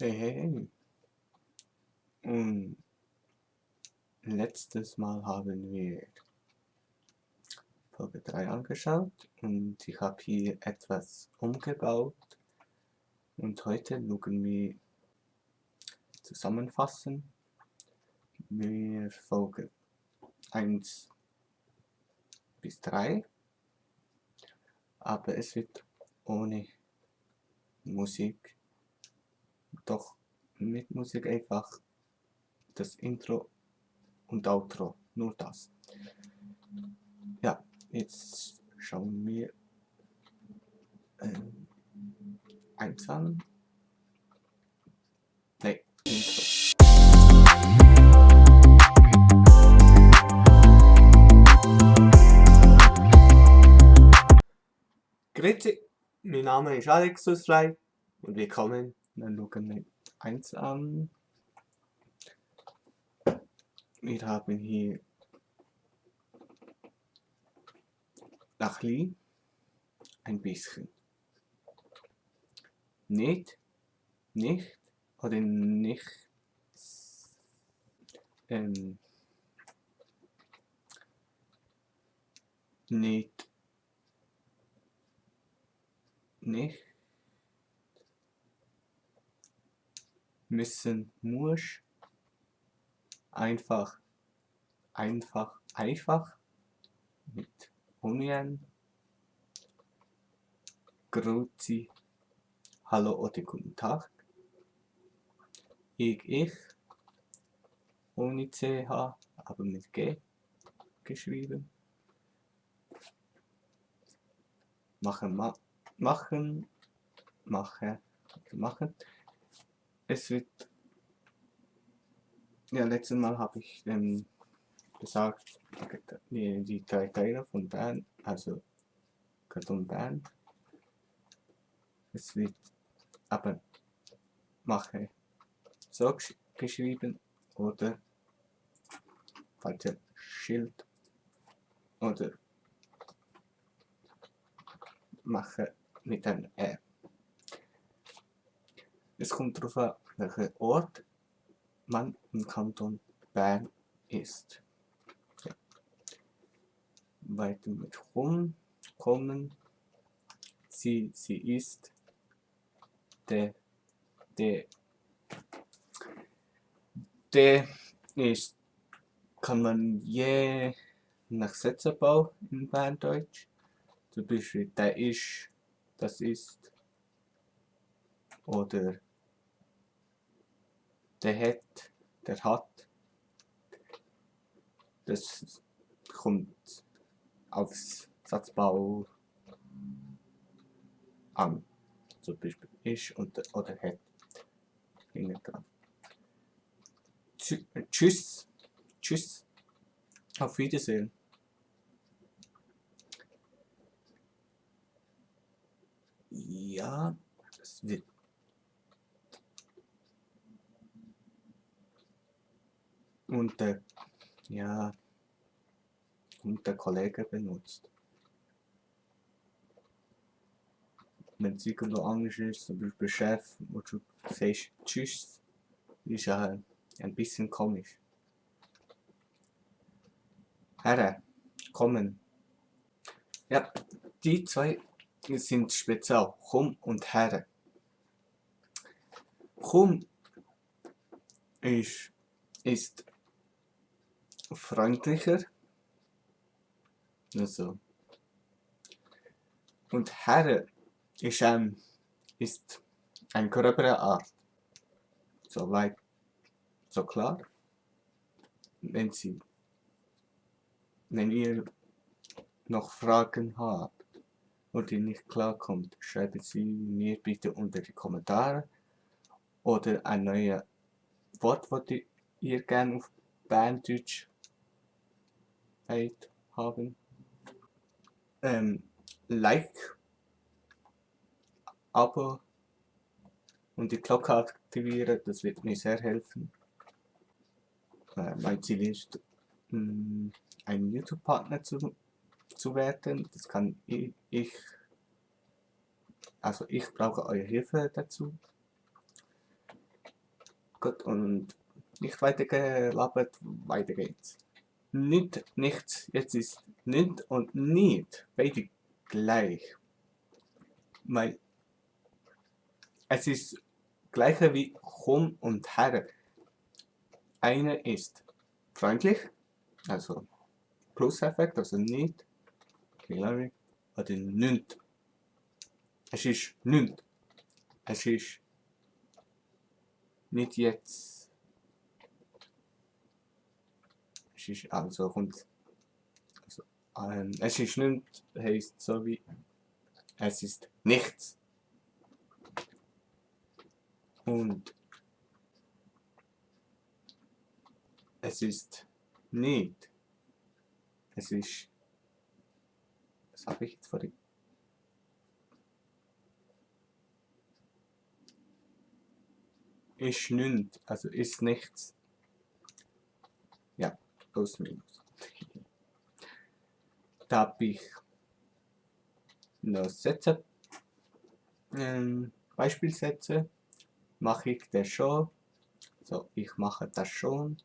Hey, hey, hey. Und letztes Mal haben wir Folge 3 angeschaut und ich habe hier etwas umgebaut und heute schauen wir zusammenfassen wir Folge 1 bis 3, aber es wird ohne Musik, doch mit Musik einfach das Intro und Outro, nur das. Ja, jetzt schauen wir eins an. Ne, Intro. Grüezi, mein Name ist Alex Usrei und willkommen. Dann schauen wir eins an. Wir haben hier Nachli, ein bisschen. Nicht oder nicht. Nicht. Müssen, muss. Einfach. Mit Union. Grüezi. Hallo oder guten Tag. Ich. Ohne CH, aber mit G geschrieben. Machen. Es wird. Ja, letztes Mal habe ich gesagt, die 3 Teile von Bern, also Karton Bern. Es wird aber mache so geschrieben oder falsches Schild oder mache mit einem R. Es kommt darauf an, welcher Ort man im Kanton Bern ist. Ja. Weiter mit kommen. Sie ist der ist, kann man je nach Sätzebau in Berndeutsch, zum Beispiel der ist, das ist, oder der hat, das kommt aufs Satzbau an, zum Beispiel ist oder hat. Tschüss, auf Wiedersehen. Ja, das wird und der Kollege benutzt. Wenn es irgendwo anders ist, zum Beispiel Chef, wo du sagst Tschüss, ist ja ein bisschen komisch. Herren, kommen. Ja, die zwei sind speziell, komm und Herren. Komm ist freundlicher, also, und Herren ist eine gröbere Art. Soweit, so klar. Wenn ihr noch Fragen habt oder ihr nicht klarkommt, schreibt sie mir bitte unter die Kommentare oder ein neues Wort, das ihr gerne auf Berndeutsch haben. Like, Abo und die Glocke aktivieren, das wird mir sehr helfen. Mein Ziel ist, ein YouTube-Partner zu werden. Das kann ich, also ich brauche eure Hilfe dazu. Gut, und nicht weiter gelabert, weiter geht's. Nicht, nichts, jetzt ist nicht und nicht beide gleich. Weil es ist gleicher wie komm und her. Eine ist freundlich, also Plus-Effekt, also nicht, glaube ich, oder nicht. Es ist nicht. Es ist nicht jetzt. Es ist also kommt. Also, es ist nicht heißt so wie es ist nichts. Und es ist nicht. Es ist. Was habe ich jetzt vorhin? Ist nicht, also ist nichts. Ja, plus minus. Da habe ich noch Sätze, Beispielsätze. Mache ich das schon? So, ich mache das schon.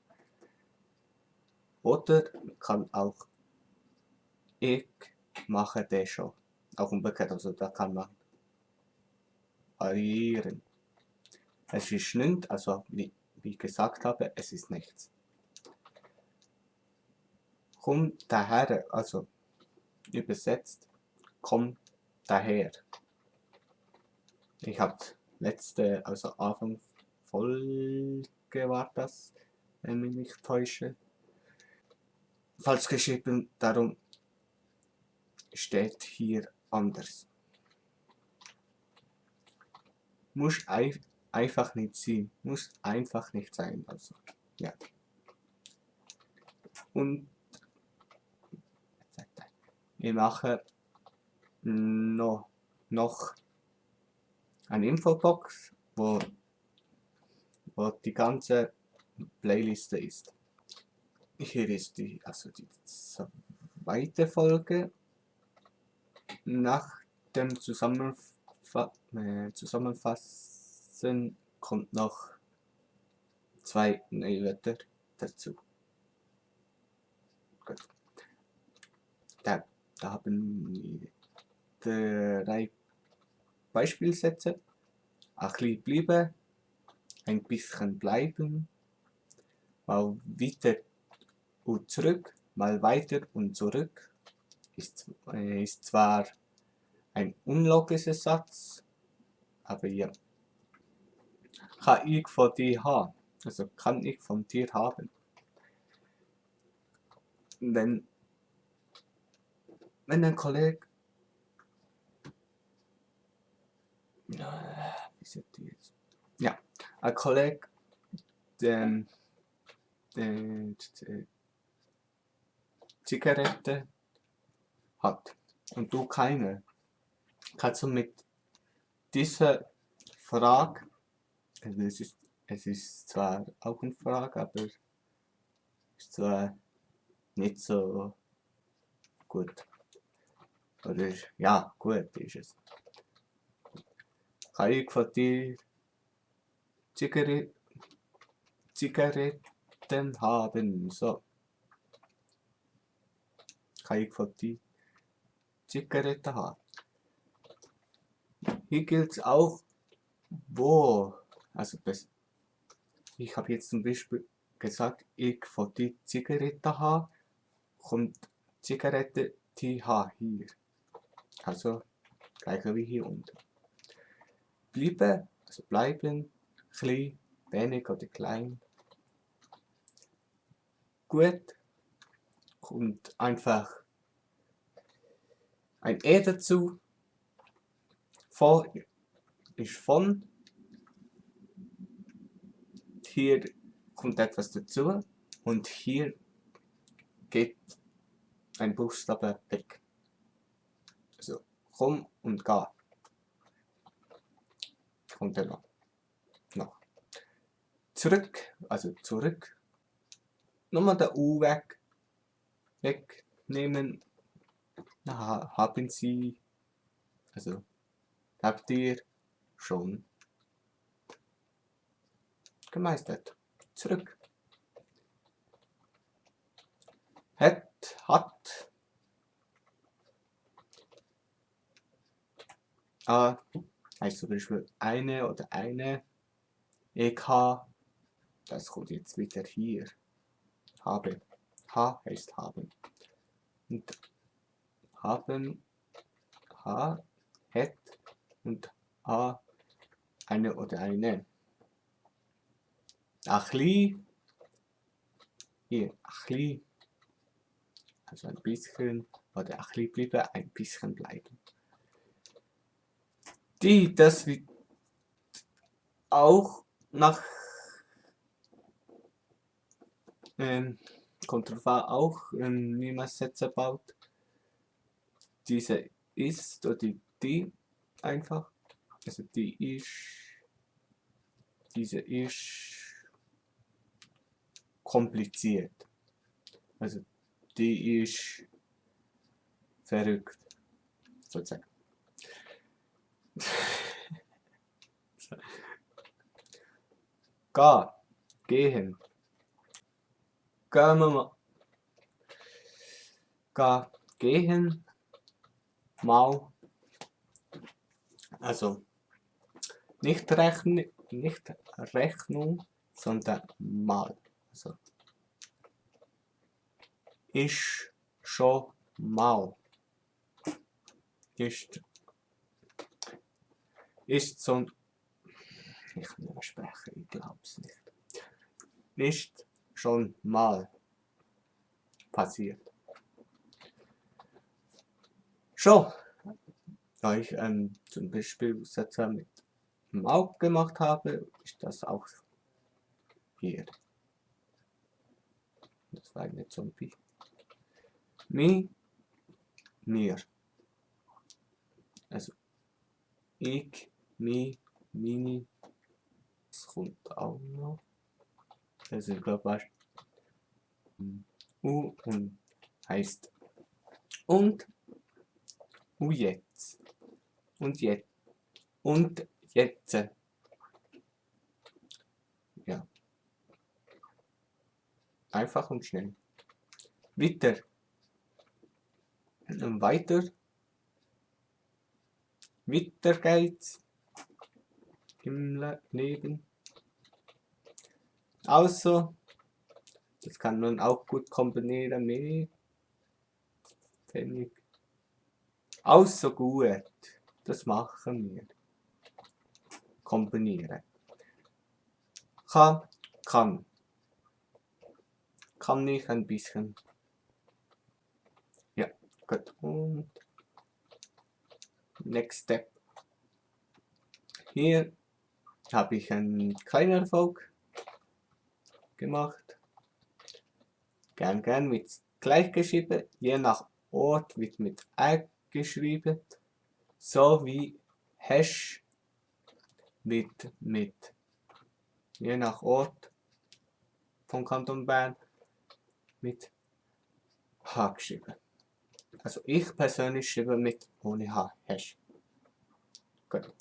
Oder kann auch ich mache das schon. Auch umgekehrt, also da kann man variieren. Es ist nicht, also wie ich gesagt habe, es ist nichts. Komm daher, also übersetzt, komm daher. Ich habe letzte, also Anfang Folge war das, wenn ich mich nicht täusche, falsch geschrieben, darum steht hier anders. Muss einfach nicht sein, muss einfach nicht sein, also ja. Und wir machen noch eine Infobox, wo die ganze Playliste ist. Hier ist die zweite Folge. Nach dem Zusammenfassen kommt noch 2 neue Wörter dazu. Gut. Da haben wir 3 Beispielsätze. Ein bisschen bleiben, ein bisschen bleiben, mal weiter und zurück, mal weiter und zurück. Ist zwar ein unlogischer Satz, aber ja. Kann ich von dir haben? Also kann ich von dir haben? Wenn, wenn ein Kollege, wie sagt die jetzt? Ja, ein Kollege, der Zigarette hat und du keine, kannst du mit dieser Frage, also es ist zwar auch eine Frage, aber ist zwar nicht so gut. Oder ja, gut ist es. Kann ich von dir Zigaretten haben? So, kann ich von dir Zigaretten haben? Hier gilt es auch, wo. Also ich habe jetzt zum Beispiel gesagt, ich von dir Zigaretten habe, kommt Zigarette TH hier. Also gleiche wie hier unten. Bleiben, also bleiben, klein, wenig oder klein. Gut, kommt einfach ein E dazu. Vor ist von. Hier kommt etwas dazu. Und hier geht ein Buchstabe weg. Also komm und geh. Kommt er noch. Zurück, also zurück. Nochmal der U wegnehmen. Haben Sie, also habt ihr schon. gemeistert. Zurück. Hat. Heißt zum Beispiel eine oder eine. EK. Das kommt jetzt wieder hier. Habe. H heißt haben. Und haben. H. Het. Und A. Eine oder eine. Achli. Hier. Achli. Also ein bisschen. Oder achli bleiben. Ein bisschen bleiben. Das wird auch nach kommt drauf an, auch wie man Sätze baut. Diese ist oder die einfach. Also diese ist kompliziert. Also die ist verrückt, sozusagen. Gehen. Gehen wir mal. Gehen. Mal. Also nicht Rechnung, sondern mal. Also ist schon mal. Ist so ein. Ich kann nicht mehr sprechen, ich glaube es nicht. Ist schon mal passiert. Schon. Da ich zum Beispiel Sätze mit dem Auge gemacht habe, ist das auch hier. Das war eine Zombie. Mir. Also ich, mini. Das kommt auch noch. Also ich glaube, was und heißt und jetzt. Und jetzt. Und jetzt. Ja. Einfach und schnell. Weiter. Weiter geht's im Leben. Außer, das kann man auch gut kombinieren mit Pfennig. Außer gut. Das machen wir. Kombinieren. Kann. Kann ich ein bisschen. Ja, gut. Und next step. Hier habe ich einen kleinen Erfolg gemacht. Gern mit gleich geschrieben. Je nach Ort wird mit Ä geschrieben. So wie Hash wird mit je nach Ort von Kanton Bern mit H geschrieben. Also ich persönlich schreibe mit ohne H. Hash. Gut.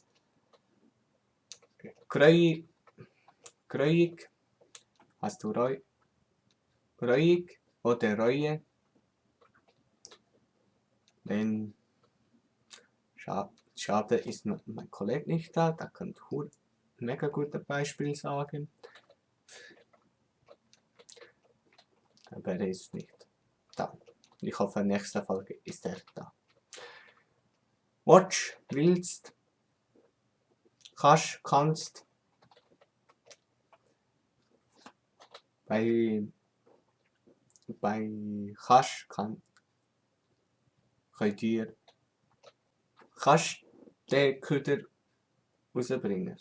Kreuig. Hast du Reuig oder Reue? Wenn schade ist mein Kollege nicht da, da könnte ich mega gutes Beispiel sagen. Aber er ist nicht da. Ich hoffe, nächste Folge ist er da. Watch, willst, kannst. Bei könnt ihr den Köder rausbringen.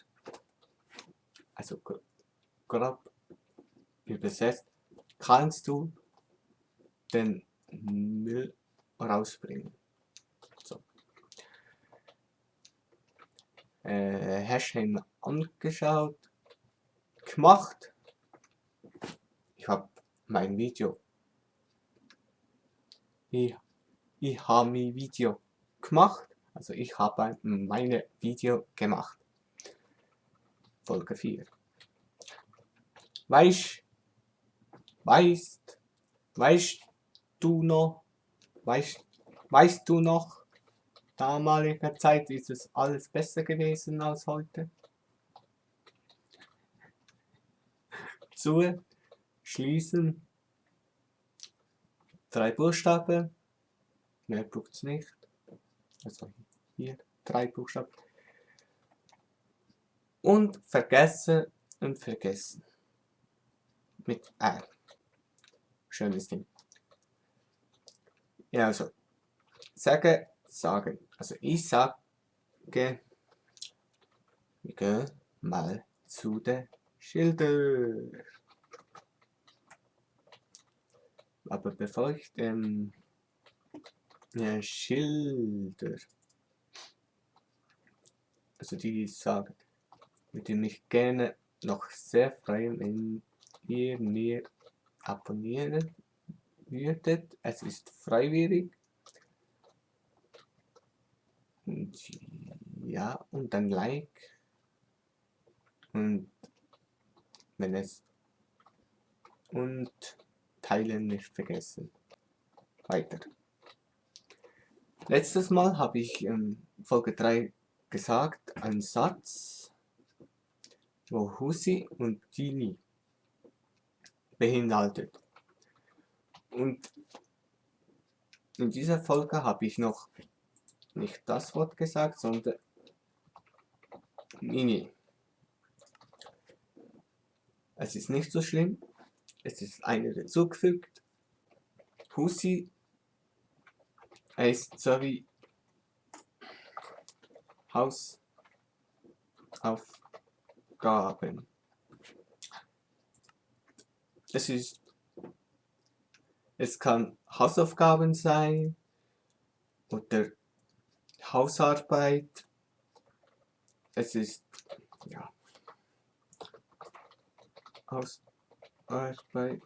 Also grob übersetzt, kannst du den Müll rausbringen. So. Hast du ihn angeschaut, gemacht? Ich habe mein Video. Ich habe mein Video gemacht. Also ich habe meine Video gemacht. Folge 4. Weißt, weißt, weißt du noch, weißt du noch, damaliger Zeit ist es alles besser gewesen als heute? Zu, schließen, 3 Buchstaben, mehr braucht's nicht. Also hier 3 Buchstaben. Und vergessen und vergessen. Mit R. Schönes Ding. Ja, also sage, sagen. Also ich sage, wir gehen mal zu den Schildern. Aber bevor ich den Schilder, also die sagen, würde mich gerne noch sehr freuen, wenn ihr mir abonnieren würdet. Es ist freiwillig. Und ja, und ein Like. Und wenn es und teilen nicht vergessen. Weiter. Letztes Mal habe ich in Folge 3 gesagt, einen Satz, wo Husi und Dini beinhaltet. Und in dieser Folge habe ich noch nicht das Wort gesagt, sondern Mini. Es ist nicht so schlimm, es ist eine dazugefügt. Husi heißt so wie Hausaufgaben. Es kann Hausaufgaben sein oder Hausarbeit. Es ist ja Hausarbeit.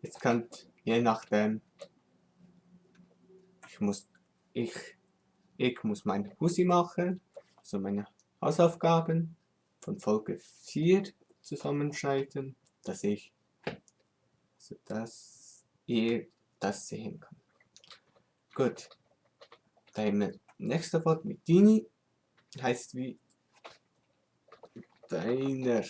Es kann je nachdem. Ich muss mein Husi machen, also meine Hausaufgaben von Folge 4 zusammenschalten, dass ihr das sehen könnt. Gut, dein nächster Wort mit Dini heißt wie deiner.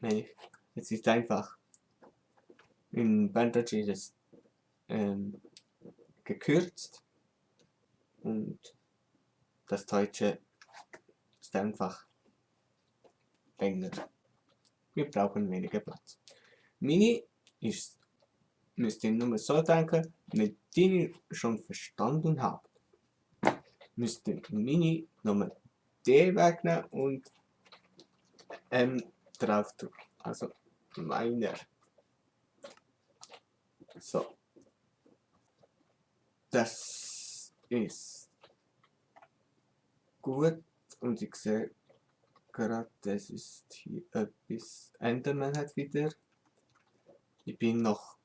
Nee, es ist einfach in Bandage ist es gekürzt und das Deutsche ist einfach länger. Wir brauchen weniger Platz. Mini müsst ihr nur so denken, wenn ihr schon verstanden habt, müsst ihr Mini Nummer D wegnehmen und M drauf tun. Also meiner. So. Das ist gut und ich sehe gerade, das ist hier etwas Enderman hat wieder. Ich bin noch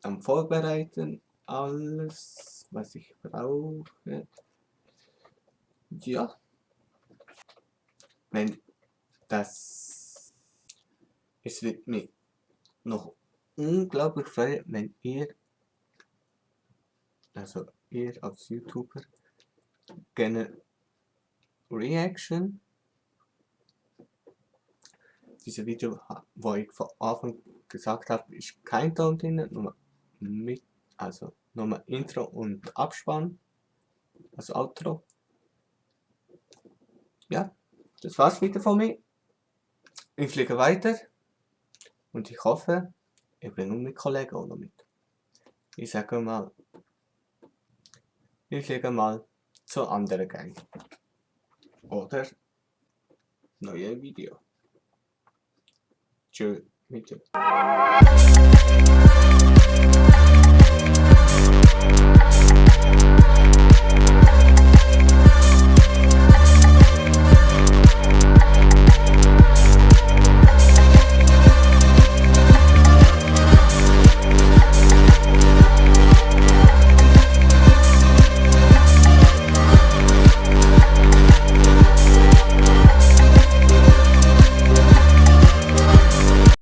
am Vorbereiten, alles was ich brauche. Ja, wenn das, es wird mich noch unglaublich freuen, wenn ihr, also ihr als YouTuber, gerne Reaction. Dieses Video, wo ich von Anfang gesagt habe, ist kein Ton drin, nur Intro und Abspann, also Outro. Ja, das war's wieder von mir. Ich fliege weiter und ich hoffe, ich bringe meinen Kollegen auch noch mit. Ich sage mal, ich fliege mal zur anderen Gang. Oder neue Video. Tschö, mit